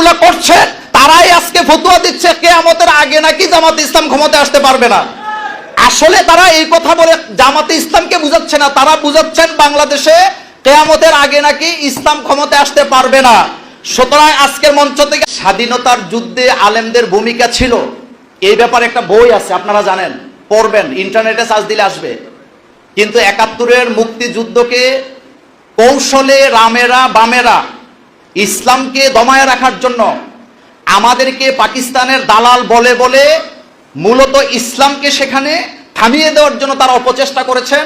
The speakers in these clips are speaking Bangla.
এগুলো করছে তারাই আজকে ফতোয়া দিচ্ছে কিয়ামতের আগে নাকি জামাতে ইসলাম ক্ষমতায় আসতে পারবে না। আসলে তারা এই কথা বলে জামাতে ইসলামকে বুঝাচ্ছে না, তারা বুঝাচ্ছেন বাংলাদেশে কিয়ামতের আগে নাকি ইসলাম ক্ষমতায় আসতে পারবে না। সুতরাং আজকের মঞ্চ থেকে স্বাধীনতার যুদ্ধে আলেমদের ভূমিকা ছিল, এই ব্যাপারে একটা বই আছে, আপনারা জানেন, পড়বেন, ইন্টারনেটে সার্চ দিলে আসবে। কিন্তু ৭১-এর মুক্তিযুদ্ধকে কৌশলে রামেরা বামেরা ইসলামকে দমায় রাখার জন্য আমাদেরকে পাকিস্তানের দালাল বলে বলে মূলত ইসলামকে সেখানে থামিয়ে দেওয়ার জন্য তারা অপচেষ্টা করেছেন।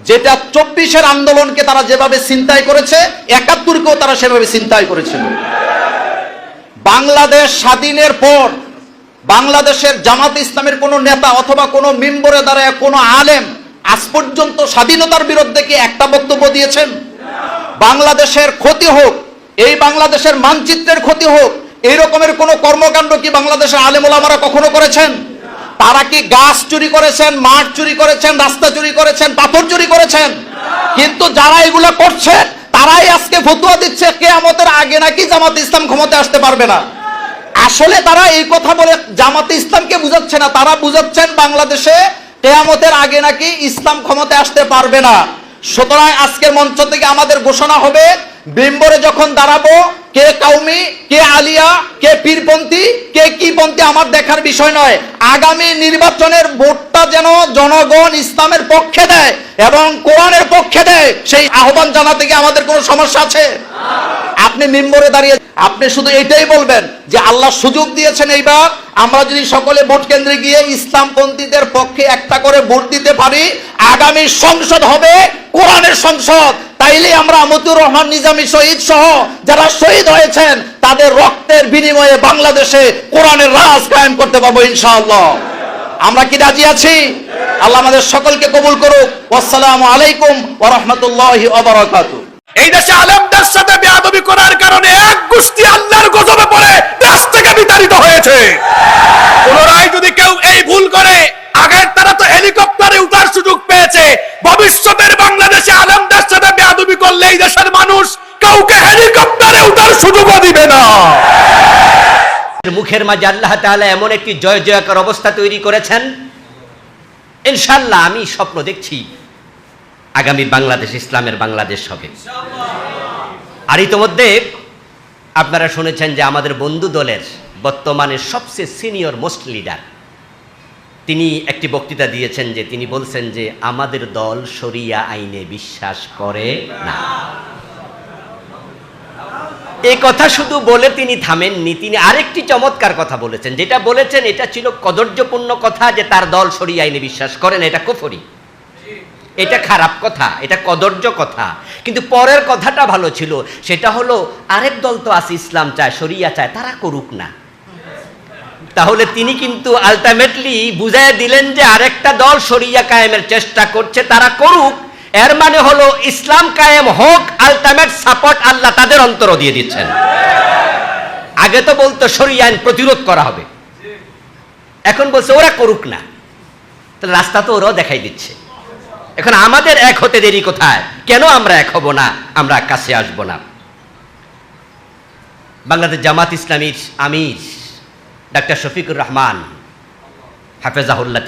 যেটা ২৪-এর আন্দোলনকে তারা যেভাবে ছিনতাই করেছে, ৭১-কেও তারা সেভাবে ছিনতাই করেছিল। বাংলাদেশ স্বাধীনের পর বাংলাদেশের জামাত ইসলামের কোনো নেতা অথবা কোনো মিম্বরে দাঁড়ায় কোনো আলেম আজ পর্যন্ত স্বাধীনতার বিরুদ্ধে কি একটা বক্তব্য দিয়েছেন? বাংলাদেশের ক্ষতি হোক, এই বাংলাদেশের মানচিত্রের ক্ষতি হোক, এই রকমের কোনো কর্মকাণ্ড কি বাংলাদেশের আলেম ওলামারা কখনো করেছেন? তারা কি গাছ চুরি করেছেন, মাঠ চুরি করেছেন, রাস্তা চুরি করেছেন, পাথর চুরি করেছেন? কিন্তু যারা এগুলো করছে তারাই আজকে ফতোয়া দিচ্ছে কিয়ামতের আগে নাকি জামাতে ইসলাম ক্ষমতায় আসতে পারবে না। আসলে তারা এই কথা বলে জামাতে ইসলামকে বুঝাচ্ছে না, তারা বুঝাচ্ছেন বাংলাদেশে কিয়ামতের আগে নাকি ইসলাম ক্ষমতায় আসতে পারবে না। সুতরাং আজকের মঞ্চ থেকে আমাদের ঘোষণা হবে, বিম্বরে যখন দাঁড়াবো, কে কাউমি, কে আলিয়া, কে পীরপন্থী, কে কি পন্থী আমার দেখার বিষয় নয়। আগামী নির্বাচনের ভোটটা যেন জনগণ ইসলামের পক্ষে দেয় এবং কোরআনের পক্ষে দেয়, সেই আহ্বান জানাতে গিয়ে আমাদের কোনো সমস্যা আছে? আপনি মিম্বরে দাঁড়িয়ে আপনি শুধু এটাই বলবেন যে আল্লাহ সুযোগ দিয়েছেন, এইবার আমরা যদি সকলে ভোট কেন্দ্রে গিয়ে ইসলামপন্থীদের পক্ষে একটা করে ভোট দিতে পারি, আগামী সংসদ হবে কোরআনের সংসদ। তাইলে আমরা মতিউর রহমান নিজামী শহীদ সহ যারা শহীদ হয়েছেন তাদের রক্তের বিনিময়ে বাংলাদেশে কোরআনের রাজ কায়েম করতে পারবো ইনশাআল্লাহ। আমরা কি রাজি আছি? আল্লাহ আমাদের সকলকে কবুল করুক। আসসালামু আলাইকুম ওয়া রাহমাতুল্লাহি ওয়া বারাকাতুহু। এই দেশে আলেমদের সাথে বেয়াদবি করার কারণে এক গোষ্ঠী আল্লাহর গজবে পড়ে দেশ থেকে বিতাড়িত হয়েছে। পুনরায় যদি কেউ এই ভুল করে, আগের তারা তো হেলিকপ্টারে উঠার সুযোগ পেয়েছে, ভবিষ্যতের বাংলাদেশে আলেমদের সাথে বেয়াদবি করলে এই দেশের মানুষ কাউকে হেলিকপ্টারে উঠার সুযোগও দিবে না। মুখের মাঝে আল্লাহ তাআলা এমন একটি জয় জয়কার অবস্থা তৈরি করেছেন, ইনশাআল্লাহ আমি স্বপ্ন দেখছি আগামী বাংলাদেশ ইসলামের বাংলাদেশ হবে। আর ইতোমধ্যে আপনারা শুনেছেন যে আমাদের বন্ধু দলের বর্তমানে সবচেয়ে সিনিয়র মোস্ট লিডার তিনি একটি বক্তৃতা দিয়েছেন, যে তিনি বলছেন যে আমাদের দল শরিয়া আইনে বিশ্বাস করে না। এই কথা শুধু বলে তিনি থামেননি, তিনি আরেকটি চমৎকার কথা বলেছেন। যেটা বলেছেন এটা ছিল কদর্যপূর্ণ কথা, যে তার দল শরিয়া আইনে বিশ্বাস করে না, এটা কুফরি, এটা খারাপ কথা, এটা কদর্য কথা। কিন্তু পরের কথাটা ভালো ছিল, সেটা হলো আরেক দল তো আছে ইসলাম চায়, শরিয়া চায়, তারা করুক না। তাহলে তিনি কিন্তু আলটিমেটলি বুঝায় দিলেন যে আরেকটা দল শরিয়া কায়েমের চেষ্টা করছে, তারা করুক। এর মানে হলো ইসলাম কায়েম হোক, আলটিমেট সাপোর্ট আল্লাহ তাদের অন্তর দিয়ে দিচ্ছেন। আগে তো বলতো শরিয়া আইন প্রতিরোধ করা হবে, এখন বলছে ওরা করুক না। তাহলে রাস্তা তো ওরাও দেখাই দিচ্ছে। এখন আমাদের এক হতে দেরি কোথায়? কেন আমরা এক হব না, আমরা কাছে আসব না? বাংলাদেশ জামাত ইসলামীর আমির ডাক্তার শফিকুর রহমান হাফেজাহুল্লাহ